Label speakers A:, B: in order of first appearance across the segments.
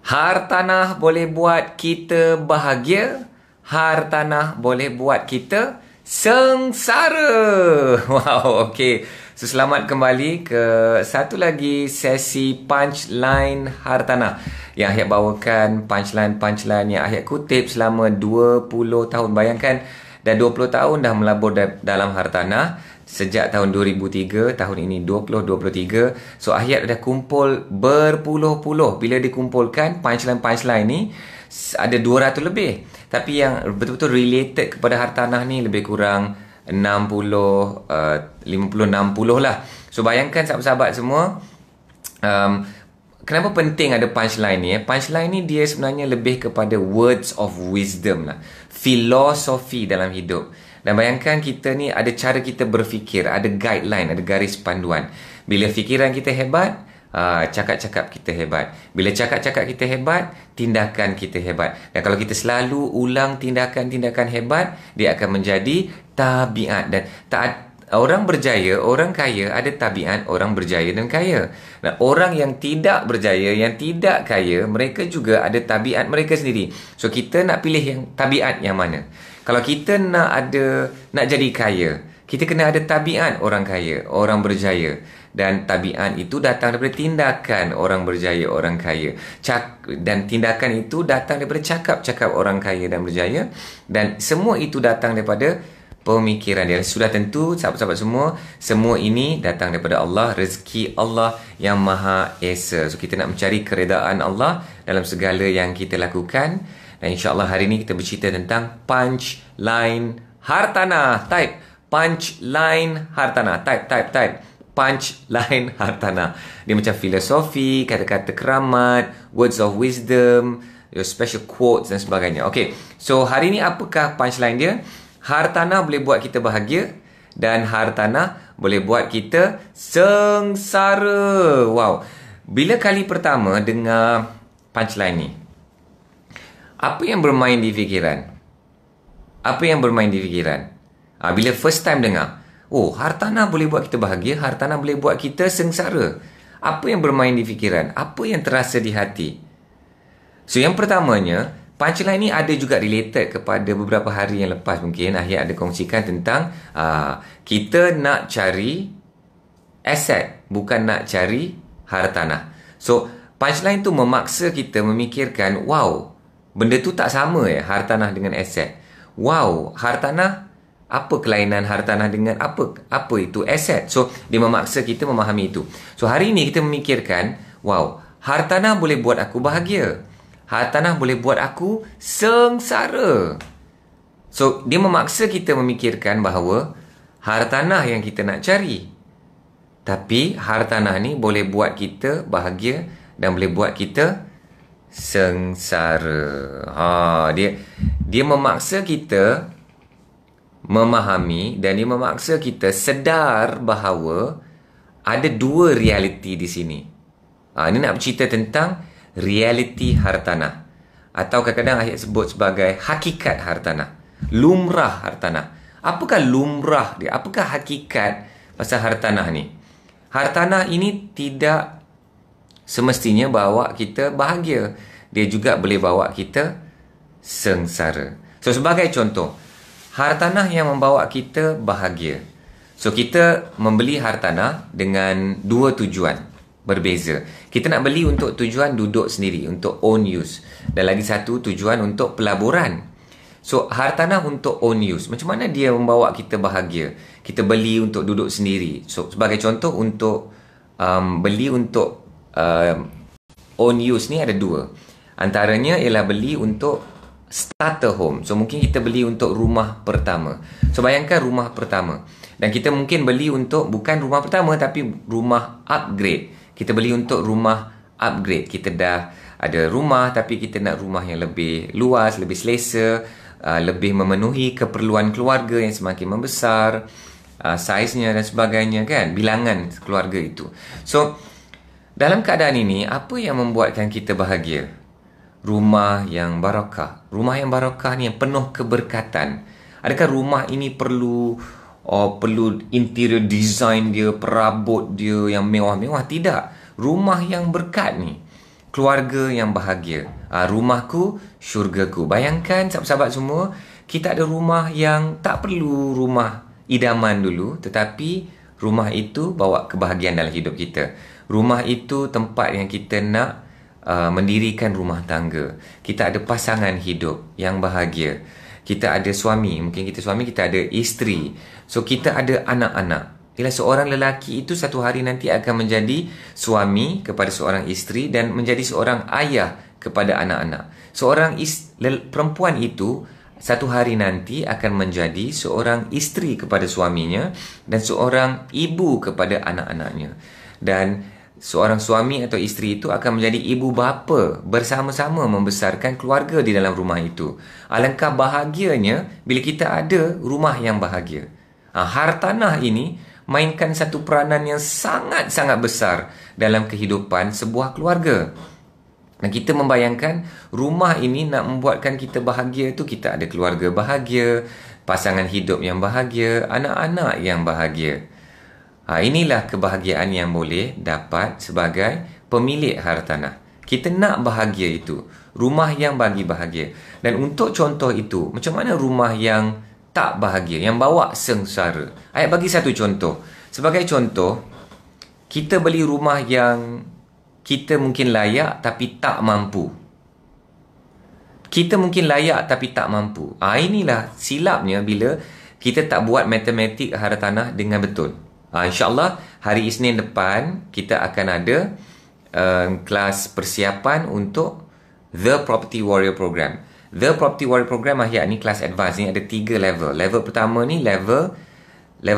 A: Hartanah boleh buat kita bahagia. Hartanah boleh buat kita sengsara. Wow, okey. So, selamat kembali ke satu lagi sesi punchline hartanah yang Ahyat bawakan punchline yang Ahyat kutip selama 20 tahun. Bayangkan, dah 20 tahun dah melabur dalam hartanah. Sejak tahun 2003, tahun ini 2023. So, Ahyat dah kumpul berpuluh-puluh. Bila dikumpulkan, punchline ni ada 200 lebih. Tapi yang betul-betul related kepada hartanah ni lebih kurang 60, 50-60 lah. So, bayangkan sahabat-sahabat semua, kenapa penting ada punchline ni? Punchline ni dia sebenarnya lebih kepada words of wisdom lah. Filosofi dalam hidup. Dan bayangkan kita ni ada cara kita berfikir, ada guideline, ada garis panduan. Bila fikiran kita hebat, cakap-cakap kita hebat. Bila cakap-cakap kita hebat, tindakan kita hebat. Dan kalau kita selalu ulang tindakan-tindakan hebat, dia akan menjadi tabiat. Dan orang berjaya, orang kaya ada tabiat orang berjaya dan kaya. Dan orang yang tidak berjaya, yang tidak kaya, mereka juga ada tabiat mereka sendiri. So, kita nak pilih yang tabiat yang mana? Kalau kita nak jadi kaya, kita kena ada tabiat orang kaya, orang berjaya. Dan tabiat itu datang daripada tindakan orang berjaya, orang kaya. Dan tindakan itu datang daripada cakap-cakap orang kaya dan berjaya. Dan semua itu datang daripada pemikiran dia. Sudah tentu sahabat-sahabat semua ini datang daripada Allah, rezeki Allah yang Maha Esa. So, kita nak mencari keredaan Allah dalam segala yang kita lakukan. Dan insyaAllah hari ini kita bercerita tentang punchline hartanah. Type punchline hartanah. Type punchline hartanah. Dia macam filosofi, kata-kata keramat, words of wisdom, your special quotes dan sebagainya. Okay, so hari ini apakah punchline dia? Hartanah boleh buat kita bahagia dan hartanah boleh buat kita sengsara. Wow. Bila kali pertama dengar punchline ni, apa yang bermain di fikiran? Bila first time dengar, oh, hartanah boleh buat kita bahagia, hartanah boleh buat kita sengsara. Apa yang bermain di fikiran? Apa yang terasa di hati? So, yang pertamanya, punchline ni ada juga related kepada beberapa hari yang lepas mungkin Ahyat ada kongsikan tentang kita nak cari aset, bukan nak cari hartanah. So, punchline tu memaksa kita memikirkan, wow, benda tu tak sama hartanah dengan aset. Wow, hartanah, apa kelainan hartanah dengan apa itu aset? So, dia memaksa kita memahami itu. So, hari ini kita memikirkan, wow, hartanah boleh buat aku bahagia. Hartanah boleh buat aku sengsara. So, dia memaksa kita memikirkan bahawa hartanah yang kita nak cari. Tapi, hartanah ni boleh buat kita bahagia dan boleh buat kita sengsara. Dia memaksa kita memahami dan dia memaksa kita sedar bahawa ada dua realiti di sini. Ini nak bercerita tentang realiti hartanah, atau kadang-kadang Ahyat sebut sebagai hakikat hartanah, lumrah hartanah. Apakah lumrah dia? Apakah hakikat pasal hartanah ni? Hartanah ini tidak semestinya bawa kita bahagia. Dia juga boleh bawa kita sengsara. So, sebagai contoh, hartanah yang membawa kita bahagia. So, kita membeli hartanah dengan dua tujuan berbeza. Kita nak beli untuk tujuan duduk sendiri, untuk own use. Dan lagi satu tujuan untuk pelaburan. So, hartanah untuk own use. Macam mana dia membawa kita bahagia? Kita beli untuk duduk sendiri. So, sebagai contoh, untuk beli untuk own use ni ada dua. Antaranya ialah beli untuk starter home. So, mungkin kita beli untuk rumah pertama. So, bayangkan rumah pertama. Dan kita mungkin beli untuk bukan rumah pertama tapi rumah upgrade. Kita beli untuk rumah upgrade. Kita dah ada rumah tapi kita nak rumah yang lebih luas, lebih selesa, lebih memenuhi keperluan keluarga yang semakin membesar, saiznya dan sebagainya kan, bilangan keluarga itu. So, dalam keadaan ini, apa yang membuatkan kita bahagia? Rumah yang barakah. Rumah yang barakah ni yang penuh keberkatan. Adakah rumah ini perlu interior design dia, perabot dia yang mewah-mewah? Tidak. Rumah yang berkat ni, keluarga yang bahagia. Rumahku, syurgaku. Bayangkan sahabat-sahabat semua, kita ada rumah yang tak perlu rumah idaman dulu, tetapi rumah itu bawa kebahagiaan dalam hidup kita. Rumah itu tempat yang kita nak mendirikan rumah tangga. Kita ada pasangan hidup yang bahagia. Kita ada suami, mungkin kita suami, kita ada isteri. So kita ada anak-anak. Bila seorang lelaki itu satu hari nanti akan menjadi suami kepada seorang isteri dan menjadi seorang ayah kepada anak-anak. Seorang perempuan itu satu hari nanti akan menjadi seorang isteri kepada suaminya dan seorang ibu kepada anak-anaknya. Dan seorang suami atau isteri itu akan menjadi ibu bapa, bersama-sama membesarkan keluarga di dalam rumah itu. Alangkah bahagianya bila kita ada rumah yang bahagia. Hartanah ini mainkan satu peranan yang sangat-sangat besar dalam kehidupan sebuah keluarga. Dan kita membayangkan rumah ini nak membuatkan kita bahagia itu, kita ada keluarga bahagia, pasangan hidup yang bahagia, anak-anak yang bahagia. Inilah kebahagiaan yang boleh dapat sebagai pemilik hartanah. Kita nak bahagia itu, rumah yang bagi bahagia. Dan untuk contoh itu, macam mana rumah yang tak bahagia, yang bawa sengsara? Ayat bagi satu contoh. Sebagai contoh, kita beli rumah yang kita mungkin layak tapi tak mampu. Kita mungkin layak tapi tak mampu. Inilah silapnya bila kita tak buat matematik hartanah dengan betul. InsyaAllah hari Isnin depan kita akan ada kelas persiapan untuk The Property Warrior Program. The Property Warrior Program ni kelas advance ni ada 3 level. Level pertama ni level 1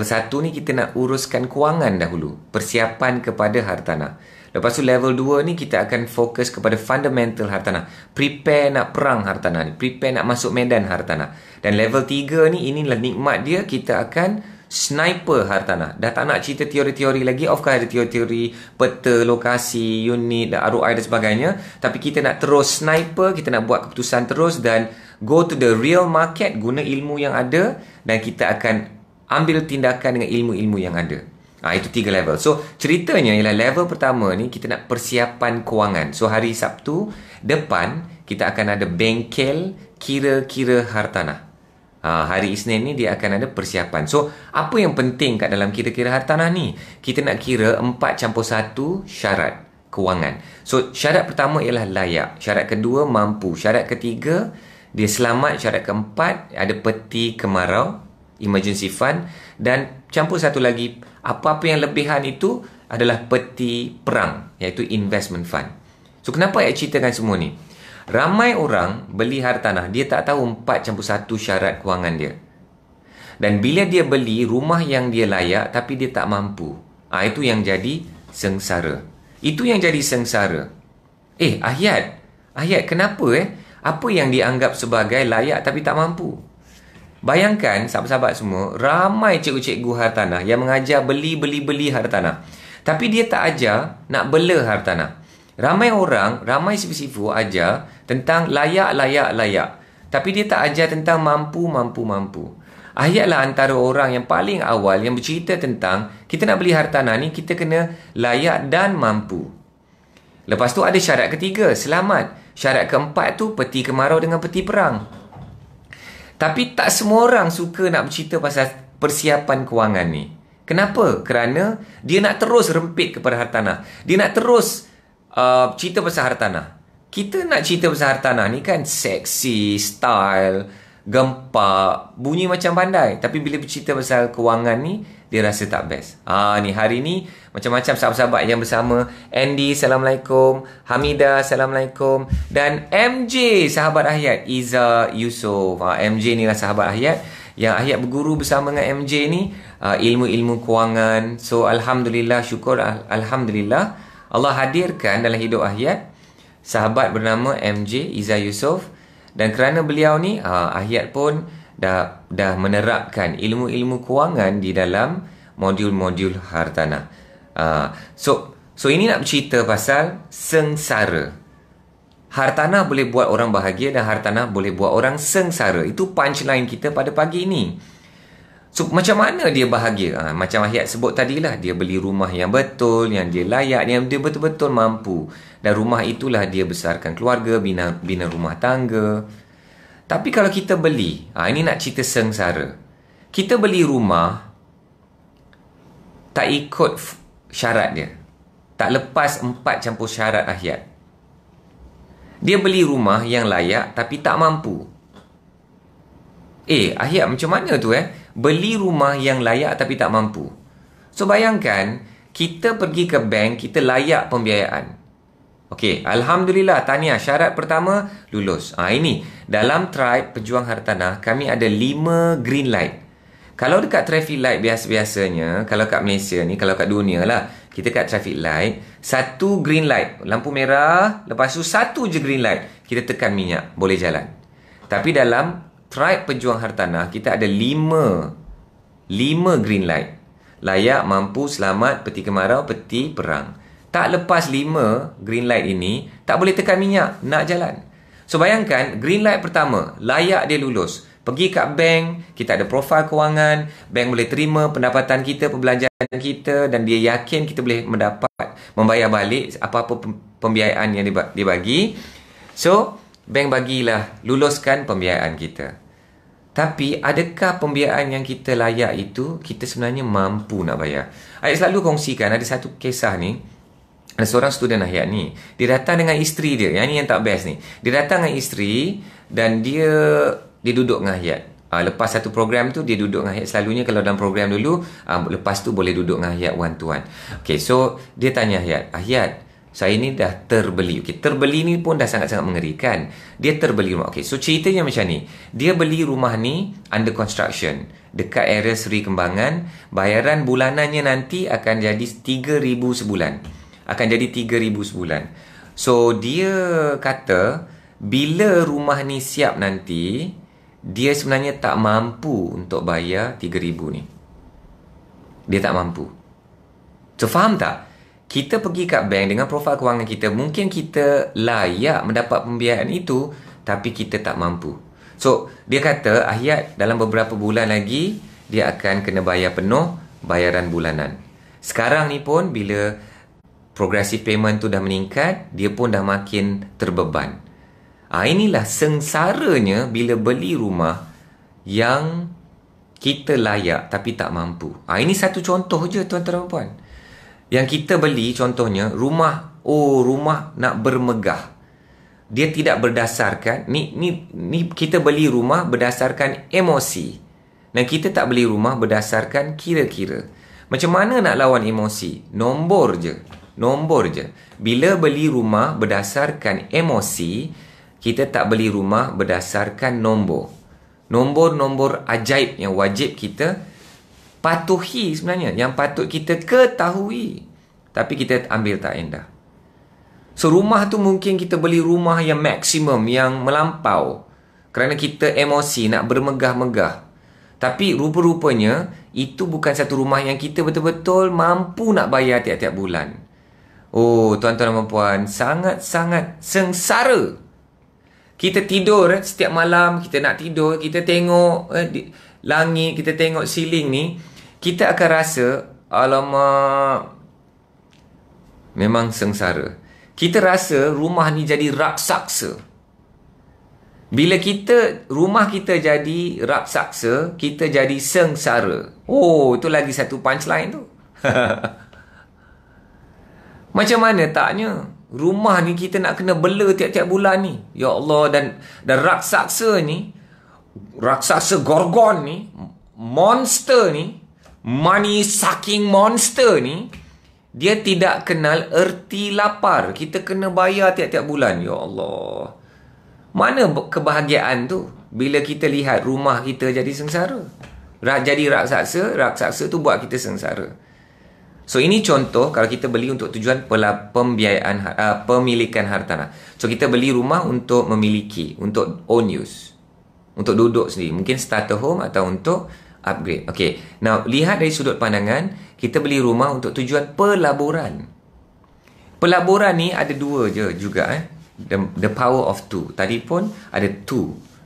A: ni kita nak uruskan kewangan dahulu, persiapan kepada hartanah. Lepas tu level 2 ni kita akan fokus kepada fundamental hartanah, prepare nak perang hartanah ni, prepare nak masuk medan hartanah. Dan level 3 ni, inilah nikmat dia, kita akan sniper hartanah. Dah tak nak cerita teori-teori lagi. Of course ada teori-teori peta, lokasi, unit, ROI dan sebagainya. Tapi kita nak terus sniper, kita nak buat keputusan terus dan go to the real market, guna ilmu yang ada dan kita akan ambil tindakan dengan ilmu-ilmu yang ada. Itu 3 level. So ceritanya ialah level pertama ni kita nak persiapan kewangan. So hari Sabtu depan kita akan ada bengkel kira-kira hartanah. Hari Isnin ni dia akan ada persiapan. So, apa yang penting kat dalam kira-kira hartanah ni? Kita nak kira 4+1 syarat kewangan. So, syarat pertama ialah layak. Syarat kedua, mampu. Syarat ketiga, dia selamat. Syarat keempat, ada peti kemarau, emergency fund. Dan campur satu lagi, apa-apa yang lebihan itu adalah peti perang, iaitu investment fund. So, kenapa saya ceritakan semua ni? Ramai orang beli hartanah, dia tak tahu 4+1 syarat kewangan dia. Dan bila dia beli rumah yang dia layak tapi dia tak mampu, itu yang jadi sengsara. Itu yang jadi sengsara. Ayat kenapa apa yang dianggap sebagai layak tapi tak mampu? Bayangkan sahabat-sahabat semua, ramai cikgu-cikgu hartanah yang mengajar beli hartanah. Tapi dia tak ajar nak bela hartanah. Ramai orang, ramai sifu-sifu ajar tentang layak. Tapi dia tak ajar tentang mampu. Ayatlah antara orang yang paling awal yang bercerita tentang kita nak beli hartanah ni, kita kena layak dan mampu. Lepas tu ada syarat ketiga, selamat. Syarat keempat tu peti kemarau dengan peti perang. Tapi tak semua orang suka nak bercerita pasal persiapan kewangan ni. Kenapa? Kerana dia nak terus rempit kepada hartanah. Dia nak terus cerita pasal hartanah. Kita nak cerita pasal hartanah ni kan seksi, style, gempak, bunyi macam pandai. Tapi bila bercerita pasal kewangan ni, dia rasa tak best. Ni hari ni macam-macam sahabat-sahabat yang bersama. Andy, Assalamualaikum. Hamidah, Assalamualaikum. Dan MJ, sahabat Ahyat, Iza Yusof. MJ ni lah sahabat Ahyat. Yang Ahyat berguru bersama dengan MJ ni, ilmu-ilmu kewangan. So, Alhamdulillah, syukur Alhamdulillah, Allah hadirkan dalam hidup Ahyat sahabat bernama MJ, Iza Yusof. Dan kerana beliau ni, Ahyat pun dah menerapkan ilmu-ilmu kewangan di dalam modul-modul hartanah. So ini nak bercerita pasal sengsara. Hartanah boleh buat orang bahagia dan hartanah boleh buat orang sengsara. Itu punchline kita pada pagi ini. So, macam mana dia bahagia? Macam Ahyat sebut tadilah, dia beli rumah yang betul, yang dia layak, yang dia betul-betul mampu. Dan rumah itulah dia besarkan keluarga, bina rumah tangga. Tapi kalau kita beli, ini nak cerita sengsara. Kita beli rumah, tak ikut syarat dia. Tak lepas 4 campur syarat Ahyat. Dia beli rumah yang layak tapi tak mampu. Ahyat macam mana tu Beli rumah yang layak tapi tak mampu. So bayangkan, kita pergi ke bank, kita layak pembiayaan. Okey, Alhamdulillah, tahniah. Syarat pertama, lulus. Ini, dalam Tribe Pejuang Hartanah, kami ada 5 green light. Kalau dekat traffic light biasa-biasanya, kalau kat Malaysia ni, kalau kat dunia lah, kita kat traffic light, 1 green light, lampu merah, lepas tu 1 je green light, kita tekan minyak, boleh jalan. Tapi dalam Tribe Pejuang Hartanah, kita ada 5 green light. Layak, mampu, selamat, peti kemarau, peti perang. Tak lepas 5 green light ini, tak boleh tekan minyak, nak jalan. So bayangkan, green light pertama, layak dia lulus. Pergi kat bank, kita ada profil kewangan, bank boleh terima pendapatan kita, perbelanjaan kita, dan dia yakin kita boleh membayar balik apa-apa pembiayaan yang dia bagi. So, bank bagilah, luluskan pembiayaan kita. Tapi adakah pembiayaan yang kita layak itu kita sebenarnya mampu nak bayar? Ahyat selalu kongsikan, ada satu kisah ni. Ada seorang student Ahyat ni, dia datang dengan isteri dia. Yang ni yang tak best ni. Dia datang dengan isteri dan dia duduk dengan Ahyat. Lepas satu program tu dia duduk dengan Ahyat. Selalunya kalau dalam program dulu, lepas tu boleh duduk dengan Ahyat one to one. Okay, so dia tanya Ahyat, Ahyat, saya ni dah terbeli. Okay, terbeli ni pun dah sangat-sangat mengerikan. Dia terbeli rumah. Okay, so ceritanya macam ni. Dia beli rumah ni under construction dekat area Seri Kembangan. Bayaran bulanannya nanti akan jadi 3,000 sebulan. Akan jadi 3,000 sebulan. So, dia kata bila rumah ni siap nanti, dia sebenarnya tak mampu untuk bayar 3,000 ni. Dia tak mampu. So, faham tak? Kita pergi kat bank dengan profil kewangan kita, mungkin kita layak mendapat pembiayaan itu, tapi kita tak mampu. So, dia kata, Ahyat dalam beberapa bulan lagi, dia akan kena bayar penuh bayaran bulanan. Sekarang ni pun, bila progressive payment tu dah meningkat, dia pun dah makin terbeban. Inilah sengsaranya bila beli rumah yang kita layak tapi tak mampu. Ini satu contoh je tuan-tuan dan puan. Yang kita beli contohnya rumah nak bermegah. Dia tidak berdasarkan ni kita beli rumah berdasarkan emosi. Dan kita tak beli rumah berdasarkan kira-kira. Macam mana nak lawan emosi? Nombor je. Bila beli rumah berdasarkan emosi, kita tak beli rumah berdasarkan nombor. Nombor-nombor ajaib yang wajib kita patuhi sebenarnya, yang patut kita ketahui, tapi kita ambil tak endah. So rumah tu mungkin kita beli rumah yang maksimum, yang melampau, kerana kita emosi nak bermegah-megah. Tapi rupa-rupanya itu bukan satu rumah yang kita betul-betul mampu nak bayar tiap-tiap bulan. Tuan-tuan dan puan, sangat-sangat sengsara. Kita tidur setiap malam, kita nak tidur, kita tengok langit, kita tengok ceiling ni, kita akan rasa, alamak, memang sengsara. Kita rasa rumah ni jadi raksasa. Bila rumah kita jadi raksasa, kita jadi sengsara. Itu lagi satu punchline tu. Macam mana taknya? Rumah ni kita nak kena bela tiap-tiap bulan ni. Ya Allah, dan raksasa ni, raksasa Gorgon ni, monster ni, money sucking monster ni, dia tidak kenal erti lapar. Kita kena bayar tiap-tiap bulan. Ya Allah. Mana kebahagiaan tu bila kita lihat rumah kita jadi sengsara? Jadi raksasa tu buat kita sengsara. So ini contoh kalau kita beli untuk tujuan pemilikan hartanah. So kita beli rumah untuk memiliki, untuk own use, untuk duduk sendiri. Mungkin starter home atau untuk upgrade. Okay, now lihat dari sudut pandangan, kita beli rumah untuk tujuan pelaburan. Pelaburan ni ada dua je juga. The power of two. Tadi pun ada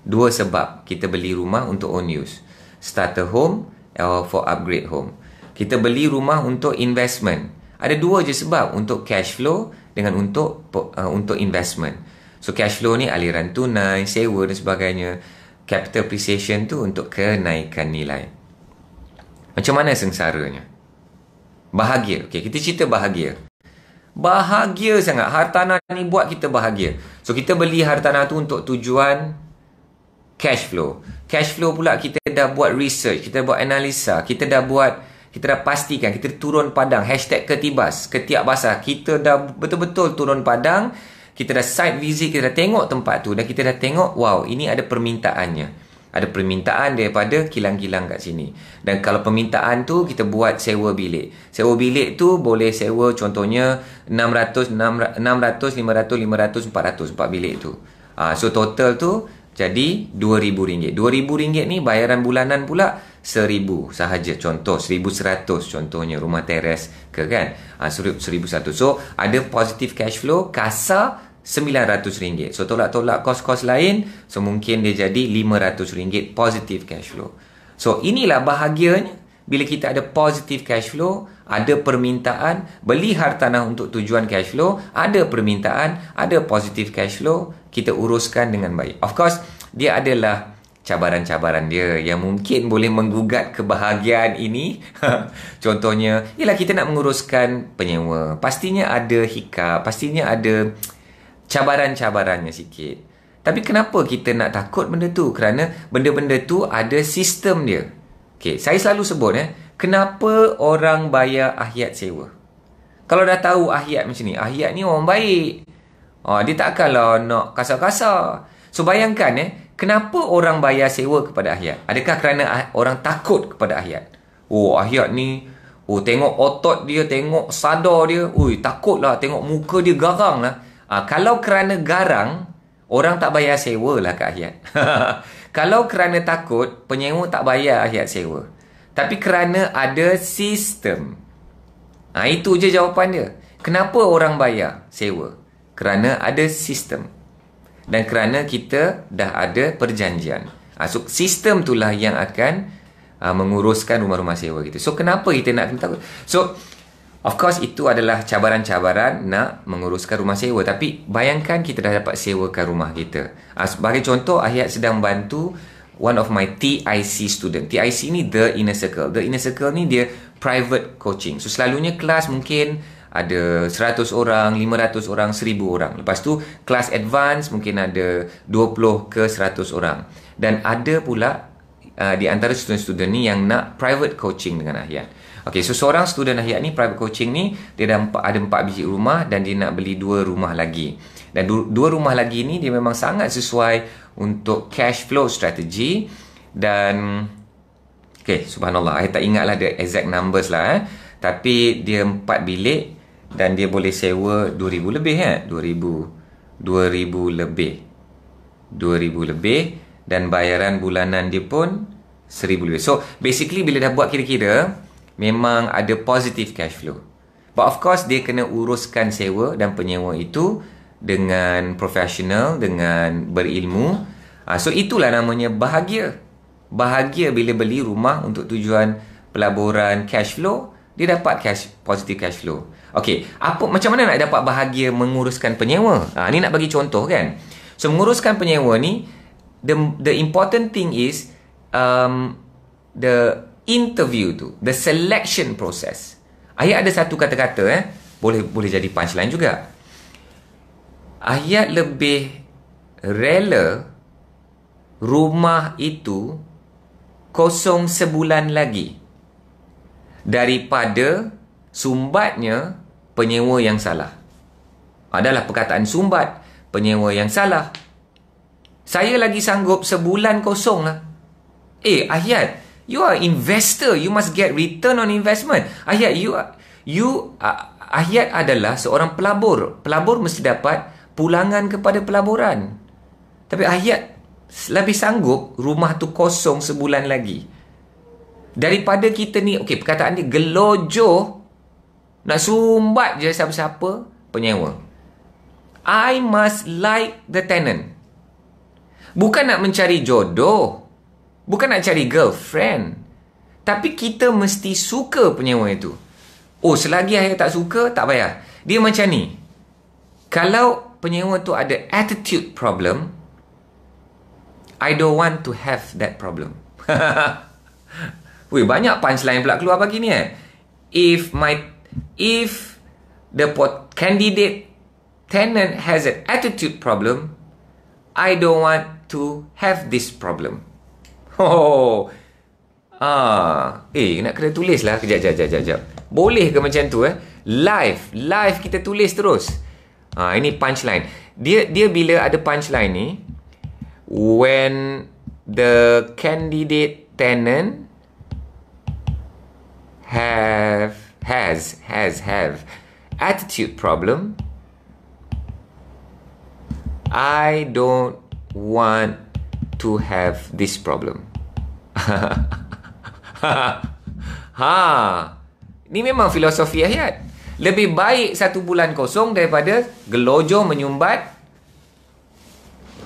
A: dua sebab kita beli rumah untuk own use. Starter home for upgrade home. Kita beli rumah untuk investment. Ada dua je sebab, untuk cash flow dengan untuk investment. So cash flow ni aliran tunai, sewa dan sebagainya. Capital appreciation tu untuk kenaikan nilai. Macam mana sengsaranya? Bahagia. Okay, kita cerita bahagia. Bahagia sangat. Hartanah ni buat kita bahagia. So kita beli hartanah tu untuk tujuan cash flow. Cash flow pula kita dah buat research, kita buat analisa, kita dah pastikan, kita turun padang, #ketibas, ketiak basah. Kita dah betul-betul turun padang, kita dah site visit, kita dah tengok tempat tu dan kita dah tengok, wow, ini ada permintaannya. Ada permintaan daripada kilang-kilang kat sini. Dan kalau permintaan tu, kita buat sewa bilik. Sewa bilik tu boleh sewa contohnya 600, 500, 400 bilik tu. So total tu jadi RM2,000. RM2,000 ni bayaran bulanan pula RM1,000 sahaja. Contoh RM1,100 contohnya rumah teres ke kan. RM1,100. So ada positive cash flow kasar RM900. So tolak-tolak kos-kos lain, so mungkin dia jadi RM500 positive cash flow. So inilah bahagianya bila kita ada positive cash flow, ada permintaan, beli hartanah untuk tujuan cash flow, ada permintaan, ada positive cash flow, kita uruskan dengan baik. Of course, dia adalah cabaran-cabaran dia yang mungkin boleh menggugat kebahagiaan ini. Contohnya, ialah kita nak menguruskan penyewa. Pastinya ada hiccup, pastinya ada cabaran-cabarannya sikit. Tapi kenapa kita nak takut benda tu? Kerana benda-benda tu ada sistem dia. Okay, saya selalu sebut kenapa orang bayar ahyat sewa? Kalau dah tahu ahyat macam ni, ahyat ni orang baik. Dia takkanlah nak kasar-kasar. So bayangkan kenapa orang bayar sewa kepada ahyat? Adakah kerana orang takut kepada ahyat? Oh, ahyat ni, tengok otot dia, tengok sadar dia, takutlah, tengok muka dia garang lah. Kalau kerana garang, orang tak bayar sewa lah kat ahyat. Kalau kerana takut, penyewa tak bayar ahyat sewa. Tapi kerana ada sistem. Itu je jawapan dia. Kenapa orang bayar sewa? Kerana ada sistem. Dan kerana kita dah ada perjanjian. So sistem itulah yang akan menguruskan rumah-rumah sewa kita. So kenapa kita nak takut? So of course, itu adalah cabaran-cabaran nak menguruskan rumah sewa. Tapi bayangkan kita dah dapat sewakan rumah kita. Sebagai contoh, Ahyat sedang bantu one of my TIC student. TIC ni The Inner Circle. The Inner Circle ni dia private coaching. So selalunya kelas mungkin ada 100 orang, 500 orang, 1000 orang. Lepas tu kelas advance mungkin ada 20 ke 100 orang. Dan ada pula di antara student-student ni yang nak private coaching dengan Ahyat. Okay, so seorang student Ahyat ni, private coaching ni, dia dah ada 4 biji rumah dan dia nak beli 2 rumah lagi. Dan 2 rumah lagi ni, dia memang sangat sesuai untuk cash flow strategy. Dan, okay, subhanallah, saya tak ingatlah the exact numbers lah. Tapi dia 4 bilik dan dia boleh sewa 2,000 lebih. 2,000 lebih. Dan bayaran bulanan dia pun 1,000 lebih. So, basically bila dah buat kira-kira, memang ada positive cash flow. But of course, dia kena uruskan sewa dan penyewa itu dengan profesional, dengan berilmu. So, itulah namanya bahagia. Bahagia bila beli rumah untuk tujuan pelaburan cash flow, dia dapat positive cash flow. Okay, macam mana nak dapat bahagia menguruskan penyewa? Ni nak bagi contoh kan. So, menguruskan penyewa ni, the important thing is the interview tu, the selection process. Ahyat ada satu kata-kata boleh jadi punchline juga. Ahyat lebih rela rumah itu kosong sebulan lagi daripada sumbatnya penyewa yang salah. Adalah perkataan sumbat penyewa yang salah. Saya lagi sanggup sebulan kosong lah. Ahyat, you are investor. You must get return on investment. Ahyat, Ahyat adalah seorang pelabur. Pelabur mesti dapat pulangan kepada pelaburan. Tapi Ahyat lebih sanggup rumah tu kosong sebulan lagi daripada kita ni, perkataan dia gelojoh nak sumbat je siapa-siapa penyewa. I must like the tenant. Bukan nak mencari jodoh, bukan nak cari girlfriend, Tapi kita mesti suka penyewa itu. Oh, selagi saya tak suka, tak payah. Dia macam ni. Kalau penyewa tu ada attitude problem, I don't want to have that problem. Weh, banyak punchline pula keluar pagi ni If the candidate tenant has an attitude problem, I don't want to have this problem. Oh. Nak kena tulis lah. Kejap. Boleh ke macam tu Live kita tulis terus. Ini punchline. Dia bila ada punchline ni, when the candidate tenant has attitude problem, I don't want to have this problem. Ni memang filosofi ayat. Lebih baik 1 bulan kosong daripada gelojoh menyumbat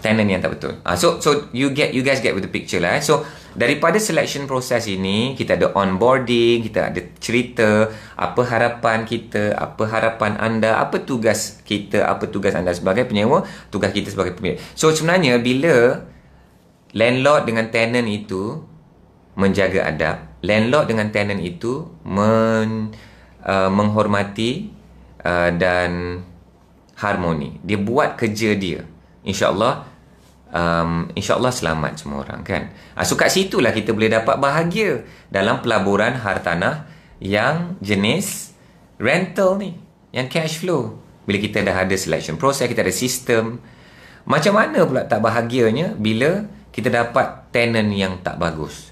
A: tenant yang tak betul. So you guys get with the picture lah. So daripada selection process ini, kita ada onboarding, kita ada cerita apa harapan kita, apa harapan anda, apa tugas kita, apa tugas anda sebagai penyewa, tugas kita sebagai pemilik. So sebenarnya bila landlord dengan tenant itu menjaga adab, landlord dengan tenant itu menghormati dan harmoni, dia buat kerja dia, InsyaAllah selamat semua orang kan. So kat situlah kita boleh dapat bahagia dalam pelaburan hartanah yang jenis rental ni, yang cash flow. Bila kita dah ada selection process, kita ada sistem. Macam mana pula tak bahagianya bila kita dapat tenant yang tak bagus?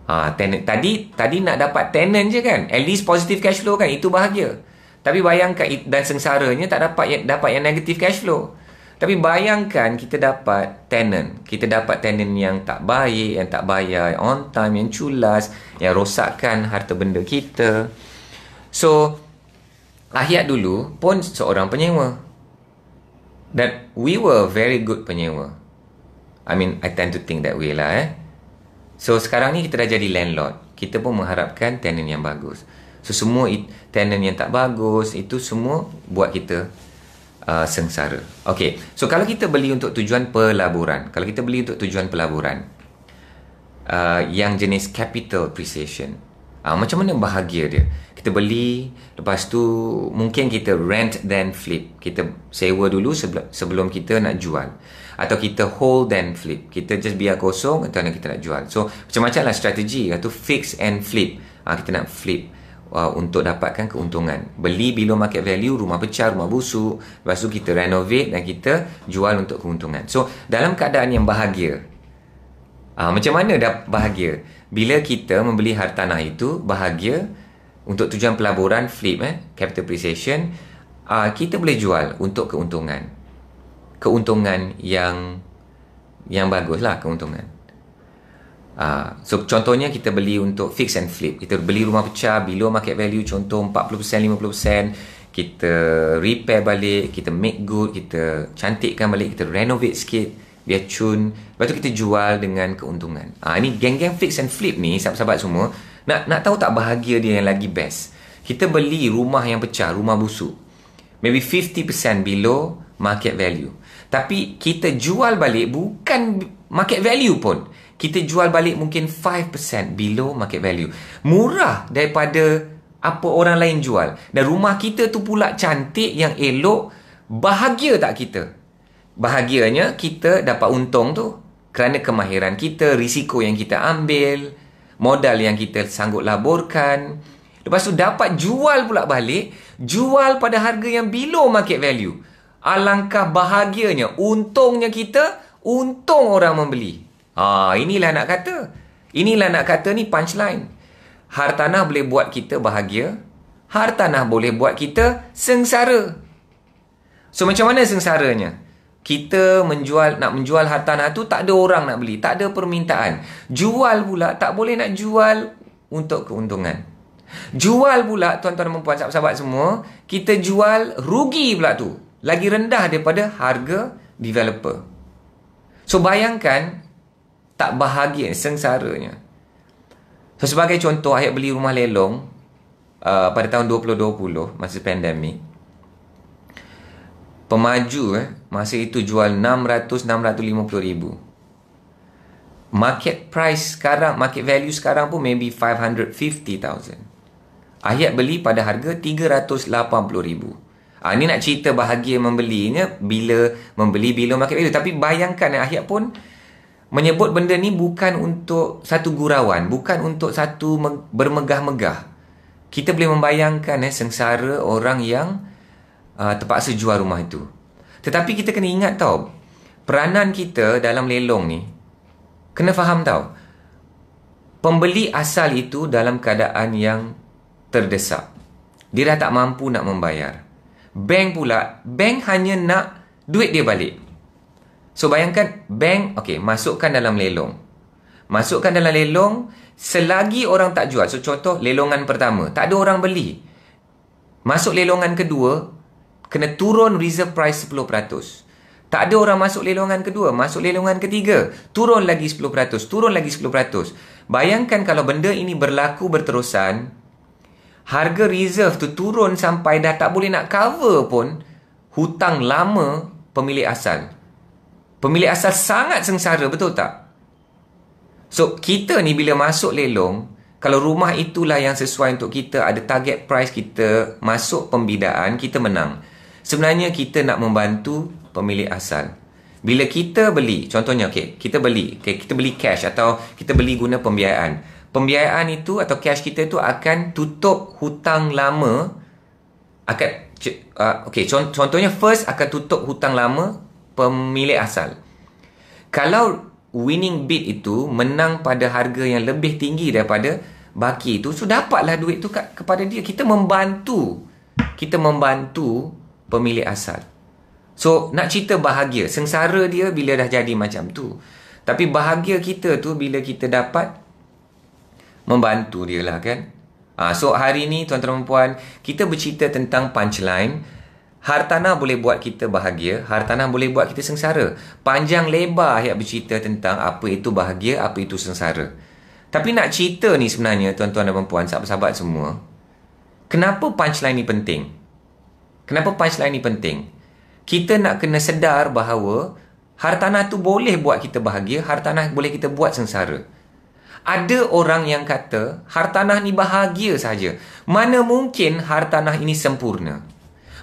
A: Tenant tadi nak dapat tenant je kan, at least positive cash flow kan, itu bahagia. Tapi bayangkan, dan sengsaranya tak dapat yang negative cash flow. Tapi bayangkan kita dapat tenant yang tak baik, yang tak bayar on time, yang culas, yang rosakkan harta benda kita. So Ahyat dulu pun seorang penyewa, dan we were very good penyewa. I tend to think that way lah So sekarang ni kita dah jadi landlord, kita pun mengharapkan tenant yang bagus. So semua tenant yang tak bagus, itu semua buat kita sengsara. Okay, so kalau kita beli untuk tujuan pelaburan, yang jenis capital appreciation, macam mana bahagia dia? Kita beli, lepas tu mungkin kita rent then flip. Kita sewa dulu sebelum kita nak jual. Atau kita hold then flip. Kita just biar kosong atau kita nak jual. So macam-macam lah strategi. Itu fix and flip. Kita nak flip untuk dapatkan keuntungan. Beli below market value, rumah pecah, rumah busuk. Lepas tu kita renovate dan kita jual untuk keuntungan. So dalam keadaan yang bahagia, macam mana dah bahagia? Bila kita membeli hartanah itu, bahagia untuk tujuan pelaburan, flip, capital appreciation, kita boleh jual untuk keuntungan. Keuntungan yang bagus lah, keuntungan. So contohnya kita beli untuk fix and flip. Kita beli rumah pecah below market value, contoh 40%, 50%. Kita repair balik, kita make good, kita cantikkan balik, kita renovate sikit, biar cun. Lepas tu kita jual dengan keuntungan. Ini geng-geng fix and flip ni, sahabat-sahabat semua, nak tahu tak bahagia dia yang lagi best? Kita beli rumah yang pecah, rumah busuk, maybe 50% below market value. Tapi kita jual balik bukan market value pun. Kita jual balik mungkin 5% below market value. Murah daripada apa orang lain jual. Dan rumah kita tu pula cantik, yang elok. Bahagia tak kita? Bahagianya kita dapat untung tu kerana kemahiran kita, risiko yang kita ambil, modal yang kita sanggup laburkan. Lepas tu dapat jual pula balik, jual pada harga yang below market value. Alangkah bahagianya, untungnya kita, untung orang membeli. Inilah nak kata ni punchline. Hartanah boleh buat kita bahagia, hartanah boleh buat kita sengsara. So macam mana sengsaranya? Kita nak menjual hartanah tu, tak ada orang nak beli, tak ada permintaan. Jual pula tak boleh nak jual untuk keuntungan. Jual pula, tuan-tuan dan puan, sahabat-sahabat semua, kita jual rugi pula tu. Lagi rendah daripada harga developer. So bayangkan tak bahagia, sengsaranya. So sebagai contoh, ayat beli rumah lelong pada tahun 2020 masa pandemik. Pemaju masa itu jual 600-650 ribu. Market price sekarang, market value sekarang pun maybe 550,000. Ayat beli pada harga 380 ribu. Ini nak cerita bahagia membelinya bila membeli, bila market value. Tapi bayangkan ayat pun menyebut benda ni bukan untuk satu gurauan, bukan untuk satu bermegah-megah. Kita boleh membayangkan sengsara orang yang terpaksa jual rumah itu. Tetapi kita kena ingat tau, peranan kita dalam lelong ni, kena faham tau, pembeli asal itu dalam keadaan yang terdesak. Dia dah tak mampu nak membayar. Bank pula, bank hanya nak duit dia balik. So bayangkan, bank, masukkan dalam lelong. Masukkan dalam lelong, selagi orang tak jual. So contoh, lelongan pertama, tak ada orang beli. Masuk lelongan kedua, kena turun reserve price 10%. Tak ada orang masuk lelongan kedua, masuk lelongan ketiga, turun lagi 10%, turun lagi 10%. Bayangkan kalau benda ini berlaku berterusan, harga reserve tu turun sampai dah tak boleh nak cover pun hutang lama pemilik asal. Pemilik asal sangat sengsara, betul tak? So, kita ni bila masuk lelong, kalau rumah itulah yang sesuai untuk kita, ada target price kita, masuk pembidaan, kita menang. Sebenarnya kita nak membantu pemilik asal. Bila kita beli, contohnya kita beli cash atau kita beli guna pembiayaan. Pembiayaan itu atau cash kita itu akan tutup hutang lama. Contohnya first akan tutup hutang lama pemilik asal. Kalau winning bid itu menang pada harga yang lebih tinggi daripada baki itu, so dapatlah duit itu kepada dia. Kita membantu pemilik asal. So nak cerita bahagia, sengsara dia bila dah jadi macam tu. Tapi bahagia kita tu bila kita dapat membantu dia lah kan. So hari ni tuan-tuan dan puan, kita bercerita tentang punchline. Hartanah boleh buat kita bahagia, hartanah boleh buat kita sengsara. Panjang lebar ayat bercerita tentang apa itu bahagia, apa itu sengsara. Tapi nak cerita ni sebenarnya tuan-tuan dan puan, sahabat-sahabat semua, kenapa punchline ni penting? Kenapa punchline ni penting? Kita nak kena sedar bahawa hartanah tu boleh buat kita bahagia, hartanah boleh kita buat sengsara. Ada orang yang kata hartanah ni bahagia saja. Mana mungkin hartanah ini sempurna?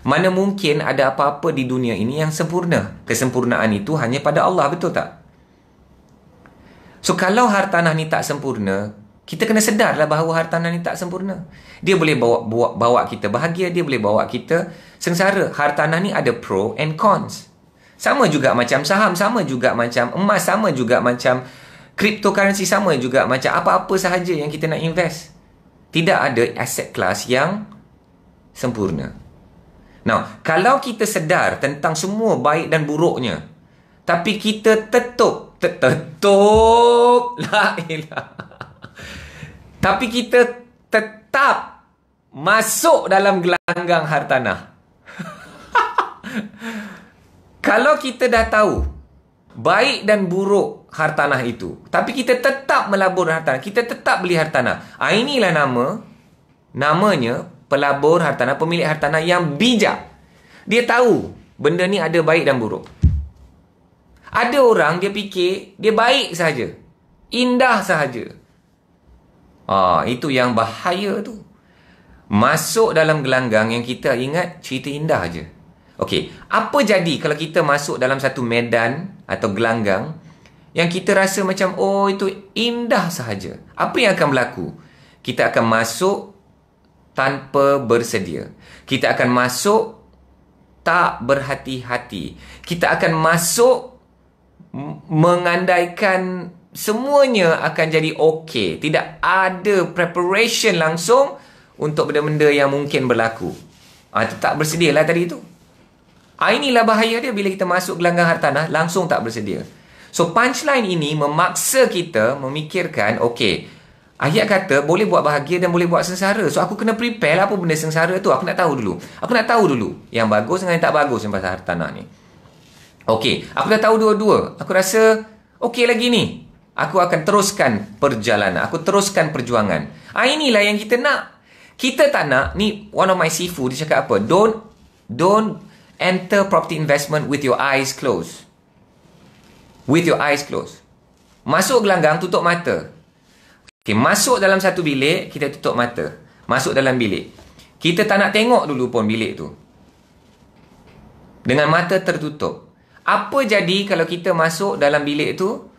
A: Mana mungkin ada apa-apa di dunia ini yang sempurna? Kesempurnaan itu hanya pada Allah, betul tak? So kalau hartanah ni tak sempurna, kita kena sedarlah bahawa hartanah ni tak sempurna. Dia boleh bawa kita bahagia, dia boleh bawa kita sengsara. Hartanah ni ada pro and cons. Sama juga macam saham, sama juga macam emas, sama juga macam cryptocurrency, sama juga macam apa-apa sahaja yang kita nak invest. Tidak ada asset class yang sempurna. Now, kalau kita sedar tentang semua baik dan buruknya, tapi kita la ilah. Tapi kita tetap masuk dalam gelanggang hartanah. Kalau kita dah tahu baik dan buruk hartanah itu, tapi kita tetap melabur hartanah, kita tetap beli hartanah. Inilah namanya pelabur hartanah, pemilik hartanah yang bijak. Dia tahu benda ni ada baik dan buruk. Ada orang dia fikir dia baik sahaja, indah sahaja. Itu yang bahaya tu. Masuk dalam gelanggang yang kita ingat cerita indah aja. Apa jadi kalau kita masuk dalam satu medan atau gelanggang yang kita rasa macam itu indah sahaja? Apa yang akan berlaku? Kita akan masuk tanpa bersedia. Kita akan masuk tak berhati-hati. Kita akan masuk mengandaikan semuanya akan jadi okey. Tidak ada preparation langsung untuk benda-benda yang mungkin berlaku. Tak bersedia lah tadi tu. Inilah bahaya dia bila kita masuk gelanggang hartanah langsung tak bersedia. So punchline ini memaksa kita memikirkan, ayat kata boleh buat bahagia dan boleh buat sengsara. So aku kena prepare lah apa benda sengsara tu. Aku nak tahu dulu. Aku nak tahu dulu yang bagus dengan yang tak bagus yang pasal hartanah ni. Aku dah tahu dua-dua. Aku rasa okey lagi ni. Aku akan teruskan perjalanan. Aku teruskan perjuangan. Inilah yang kita nak. Kita tak nak. Ni one of my sifu, dia cakap apa? Don't enter property investment with your eyes closed. With your eyes closed. Masuk gelanggang, tutup mata. Okay, masuk dalam satu bilik, kita tutup mata. Masuk dalam bilik. Kita tak nak tengok dulu pun bilik tu. Dengan mata tertutup. Apa jadi kalau kita masuk dalam bilik tu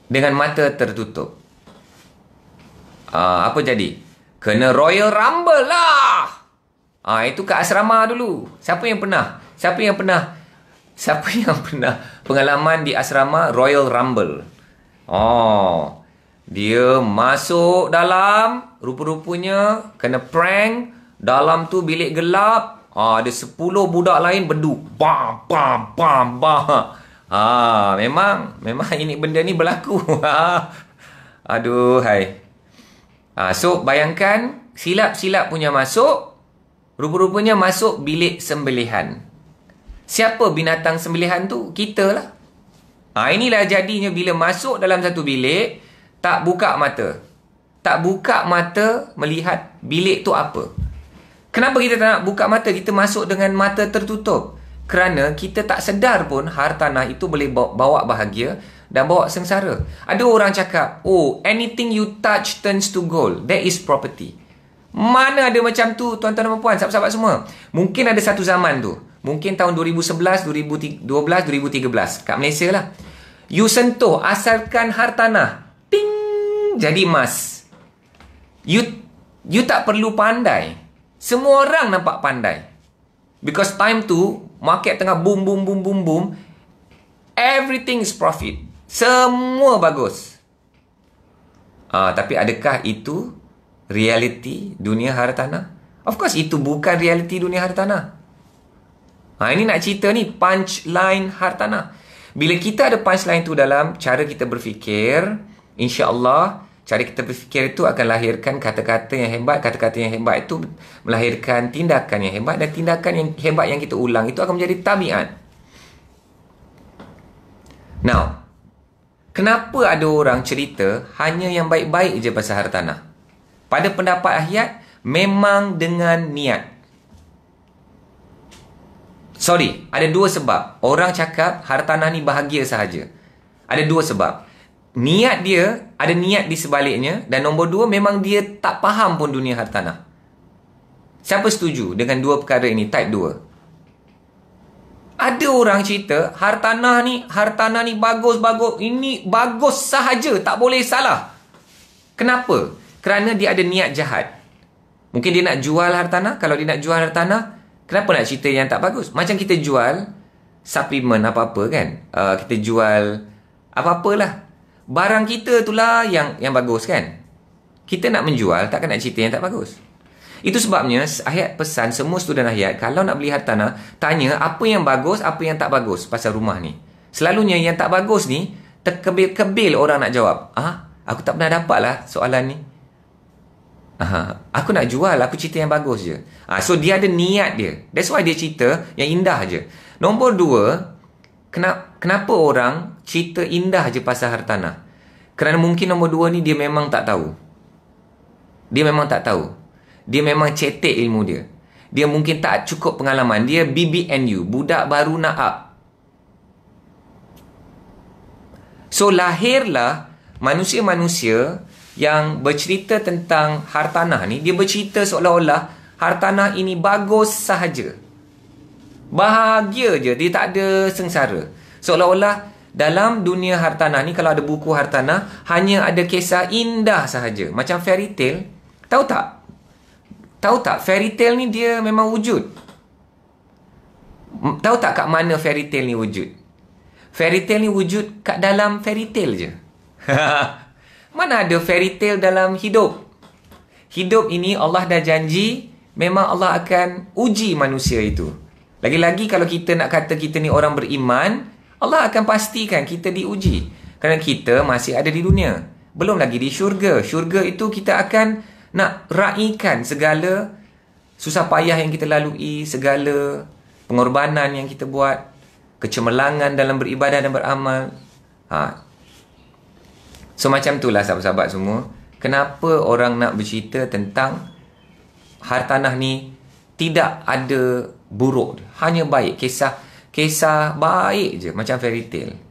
A: dengan mata tertutup? Apa jadi? Kena Royal Rumble lah. Itu kat asrama dulu. Siapa yang pernah pengalaman di asrama Royal Rumble? Dia masuk dalam, rupa-rupanya kena prank. Dalam tu bilik gelap. Ada 10 budak lain berdu. Bam, bam, bam, bam. Memang ini benda ni berlaku. Aduh, hai. So, bayangkan silap-silap punya masuk. Rupa-rupanya masuk bilik sembelihan. Siapa binatang sembelihan tu? Kita lah. Inilah jadinya bila masuk dalam satu bilik, tak buka mata. Tak buka mata melihat bilik tu apa. Kenapa kita tak nak buka mata? Kita masuk dengan mata tertutup. Kerana kita tak sedar pun hartanah itu boleh bawa bahagia dan bawa sengsara. Ada orang cakap, anything you touch turns to gold. That is property. Mana ada macam tu, tuan-tuan dan puan, sahabat-sahabat semua. Mungkin ada satu zaman tu. Mungkin tahun 2011, 2012, 2013. Kat Malaysia lah. You sentuh, asalkan hartanah. Ting! Jadi emas. You tak perlu pandai. Semua orang nampak pandai. Because time tu, market tengah boom, boom, boom, boom, boom. Everything is profit. Semua bagus. Tapi adakah itu reality dunia hartanah? Of course, itu bukan reality dunia hartanah. Ini nak cerita ni, punchline hartanah. Bila kita ada punchline tu dalam cara kita berfikir, insya-Allah, cara kita berfikir itu akan lahirkan kata-kata yang hebat. Kata-kata yang hebat itu melahirkan tindakan yang hebat. Dan tindakan yang hebat yang kita ulang itu akan menjadi tabiat. Now, kenapa ada orang cerita hanya yang baik-baik je pasal hartanah? Pada pendapat Ahyad, memang dengan niat. Sorry, ada dua sebab. Orang cakap hartanah ni bahagia sahaja. Ada dua sebab. Niat dia, ada niat di sebaliknya. Dan nombor dua, memang dia tak faham pun dunia hartanah. Siapa setuju dengan dua perkara ini? Type 2. Ada orang cerita, hartanah ni bagus-bagus. Ini bagus sahaja, tak boleh salah. Kenapa? Kerana dia ada niat jahat. Mungkin dia nak jual hartanah. Kalau dia nak jual hartanah, kenapa nak cerita yang tak bagus? Macam kita jual suplemen apa-apa kan. Kita jual apa-apalah. Barang kita itulah yang bagus kan. Kita nak menjual, takkan nak cerita yang tak bagus. Itu sebabnya Ahyad pesan semua student Ahyad, kalau nak beli hartanah, tanya apa yang bagus, apa yang tak bagus pasal rumah ni. Selalunya yang tak bagus ni, terkebil-kebil orang nak jawab. Aku tak pernah dapat lah soalan ni. Aku nak jual, aku cerita yang bagus je. So dia ada niat dia. That's why dia cerita yang indah je. Nombor 2, kenapa orang cerita indah je pasal hartanah? Kerana mungkin nombor 2 ni dia memang tak tahu. Dia memang tak tahu. Dia memang cetek ilmu dia. Dia mungkin tak cukup pengalaman. Dia BBNU, budak baru nak up. So lahirlah manusia-manusia yang bercerita tentang hartanah ni. Dia bercerita seolah-olah hartanah ini bagus sahaja. Bahagia je, dia tak ada sengsara. Seolah-olah dalam dunia hartanah ni, kalau ada buku hartanah, hanya ada kisah indah sahaja. Macam fairy tale. Tahu tak? Tahu tak? Fairy tale ni dia memang wujud. Tahu tak kat mana fairy tale ni wujud? Fairy tale ni wujud kat dalam fairy tale je. Mana ada fairy tale dalam hidup? Hidup ini Allah dah janji, memang Allah akan uji manusia itu. Lagi-lagi kalau kita nak kata kita ni orang beriman, Allah akan pastikan kita diuji. Kerana kita masih ada di dunia. Belum lagi di syurga. Syurga itu kita akan nak raikan segala susah payah yang kita lalui, segala pengorbanan yang kita buat, kecemerlangan dalam beribadah dan beramal. So macam itulah sahabat-sahabat semua. Kenapa orang nak bercerita tentang hartanah ni tidak ada buruk, hanya baik. Kisah baik je, macam fairy tale.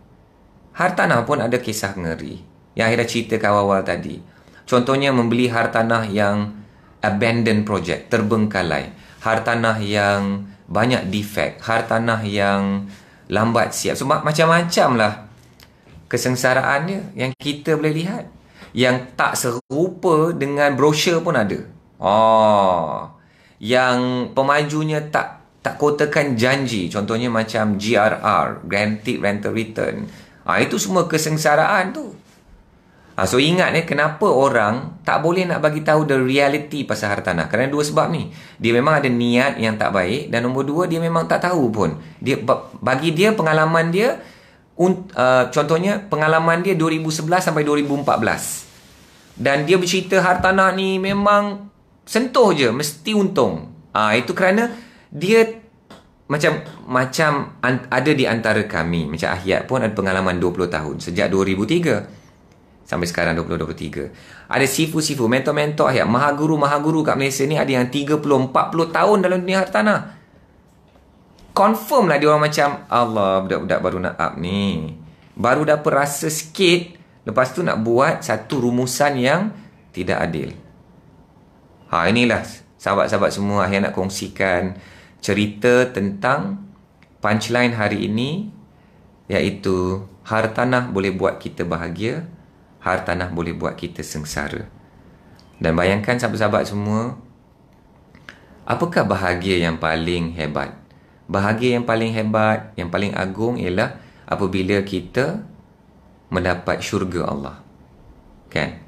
A: Hartanah pun ada kisah ngeri yang saya dah ceritakan awal-awal tadi. Contohnya membeli hartanah yang abandoned project, terbengkalai. Hartanah yang banyak defect, hartanah yang lambat siap. So macam-macam lah kesengsaraan dia yang kita boleh lihat. Yang tak serupa dengan brosur pun ada. Yang pemajunya tak kotakan janji. Contohnya macam GRR, Guaranteed Rental Return. Itu semua kesengsaraan tu. So ingat kenapa orang tak boleh nak bagi tahu the reality pasal hartanah. Kerana dua sebab ni. Dia memang ada niat yang tak baik, dan nombor dua, dia memang tak tahu pun. Bagi dia, pengalaman dia, contohnya pengalaman dia 2011 sampai 2014. Dan dia bercerita hartanah ni memang sentuh je, mesti untung. Itu kerana dia macam ada di antara kami, macam Ahyat pun ada pengalaman 20 tahun. Sejak 2003 sampai sekarang 2023. Ada sifu-sifu, mentor-mentor Ahyat, mahaguru kat Malaysia ni ada yang 30-40 tahun dalam dunia hartanah. Confirm lah dia orang macam, Allah, budak-budak baru nak up ni, baru dapat rasa sikit, lepas tu nak buat satu rumusan yang tidak adil. Inilah sahabat-sahabat semua, Ahyat nak kongsikan cerita tentang punchline hari ini, iaitu hartanah boleh buat kita bahagia, hartanah boleh buat kita sengsara. Dan bayangkan sahabat-sahabat semua, apakah bahagia yang paling hebat? Bahagia yang paling hebat, yang paling agung ialah apabila kita mendapat syurga Allah. Kan?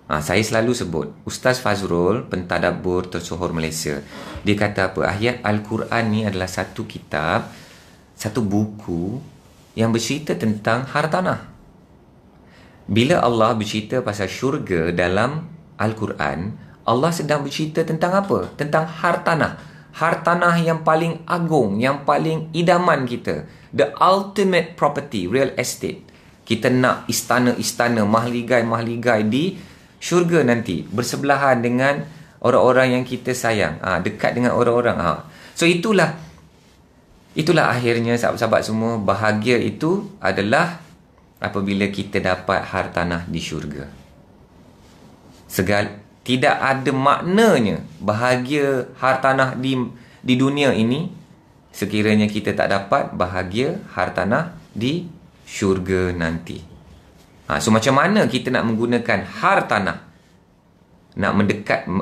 A: Saya selalu sebut, Ustaz Fazrul, pentadabbur tersohor Malaysia, dia kata apa? Ayat Al-Quran ni adalah satu kitab, satu buku yang bercerita tentang hartanah. Bila Allah bercerita pasal syurga dalam Al-Quran, Allah sedang bercerita tentang apa? Tentang hartanah. Hartanah yang paling agung, yang paling idaman kita. The ultimate property, real estate. Kita nak istana-istana, mahligai-mahligai di syurga nanti, bersebelahan dengan orang-orang yang kita sayang, dekat dengan orang-orang. So itulah akhirnya sahabat-sahabat semua, bahagia itu adalah apabila kita dapat hartanah di syurga. Tidak ada maknanya bahagia hartanah di dunia ini sekiranya kita tak dapat bahagia hartanah di syurga nanti. So macam mana kita nak menggunakan hartanah,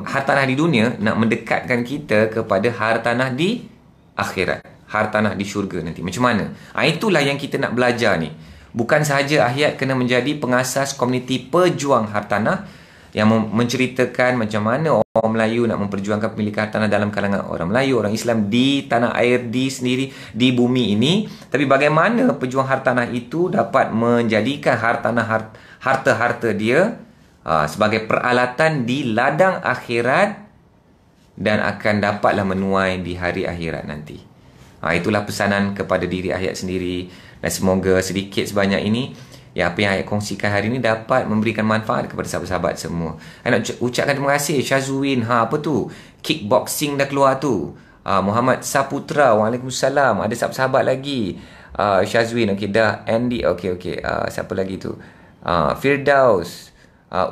A: hartanah di dunia, nak mendekatkan kita kepada hartanah di akhirat, hartanah di syurga nanti. Macam mana? Itulah yang kita nak belajar ni. Bukan sahaja Ahyat kena menjadi pengasas komuniti pejuang hartanah yang menceritakan macam mana orang Melayu nak memperjuangkan pemilikan hartanah dalam kalangan orang Melayu, orang Islam di tanah air, di bumi ini. Tapi bagaimana pejuang hartanah itu dapat menjadikan harta-harta dia sebagai peralatan di ladang akhirat dan akan dapatlah menuai di hari akhirat nanti. Itulah pesanan kepada diri Ahyat sendiri, dan semoga sedikit sebanyak ini apa yang Ahyat kongsikan hari ini dapat memberikan manfaat kepada sahabat-sahabat semua. Saya nak ucapkan terima kasih Syazwin, apa tu, kickboxing dah keluar tu. Muhammad Saputra, Waalaikumsalam. Ada sahabat-sahabat lagi. Syazwin, okey dah. Andy, okey. Siapa lagi tu? Firdaus,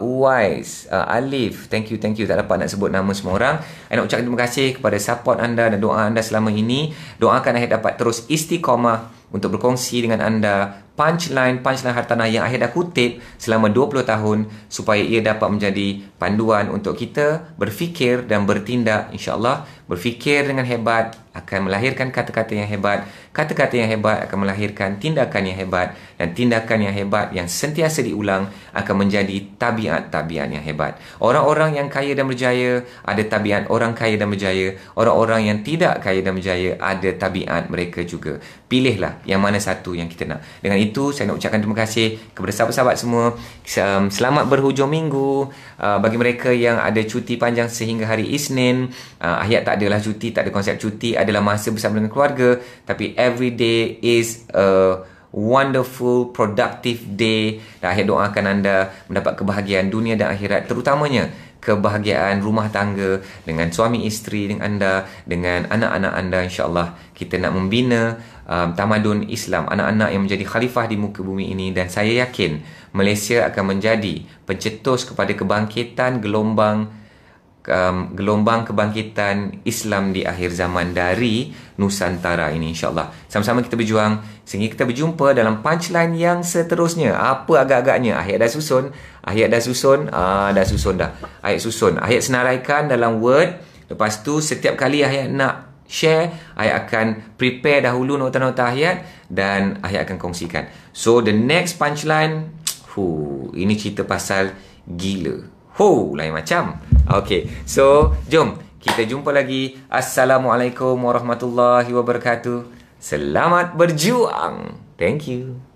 A: Uwais, Alif, thank you. Tak dapat nak sebut nama semua orang. Saya nak ucapkan terima kasih kepada support anda dan doa anda selama ini. Doakan Ahyat dapat terus istiqamah untuk berkongsi dengan anda punchline hartanah yang Ahyat dah kutip selama 20 tahun, supaya ia dapat menjadi panduan untuk kita berfikir dan bertindak. InsyaAllah berfikir dengan hebat akan melahirkan kata-kata yang hebat, kata-kata yang hebat akan melahirkan tindakan yang hebat, dan tindakan yang hebat yang sentiasa diulang akan menjadi tabiat-tabiat yang hebat. Orang-orang yang kaya dan berjaya ada tabiat orang kaya dan berjaya. Orang-orang yang tidak kaya dan berjaya ada tabiat mereka juga. Pilihlah yang mana satu yang kita nak. Dengan itu saya nak ucapkan terima kasih kepada sahabat-sahabat semua. Selamat berhujung minggu. Bagi mereka yang ada cuti panjang sehingga hari Isnin, Ahyat tak adalah cuti, tak ada konsep cuti, adalah masa bersama dengan keluarga. Tapi every day is a wonderful, productive day. Dan akhir doakan anda mendapat kebahagiaan dunia dan akhirat, terutamanya kebahagiaan rumah tangga dengan suami isteri, dengan anda, dengan anak-anak anda. InsyaAllah kita nak membina tamadun Islam, anak-anak yang menjadi khalifah di muka bumi ini. Dan saya yakin Malaysia akan menjadi pencetus kepada kebangkitan gelombang kebangkitan Islam di akhir zaman dari Nusantara ini, insyaAllah. Sama-sama kita berjuang sehingga kita berjumpa dalam punchline yang seterusnya. Apa agak-agaknya? Ayat dah susun. Ayat susun. Ayat senaraikan dalam Word. Lepas tu setiap kali ayat nak share, ayat akan prepare dahulu nota-nota ayat dan ayat akan kongsikan. So the next punchline, ini cerita pasal gila. Lain macam. Okay, so jom kita jumpa lagi. Assalamualaikum warahmatullahi wabarakatuh. Selamat berjuang. Thank you.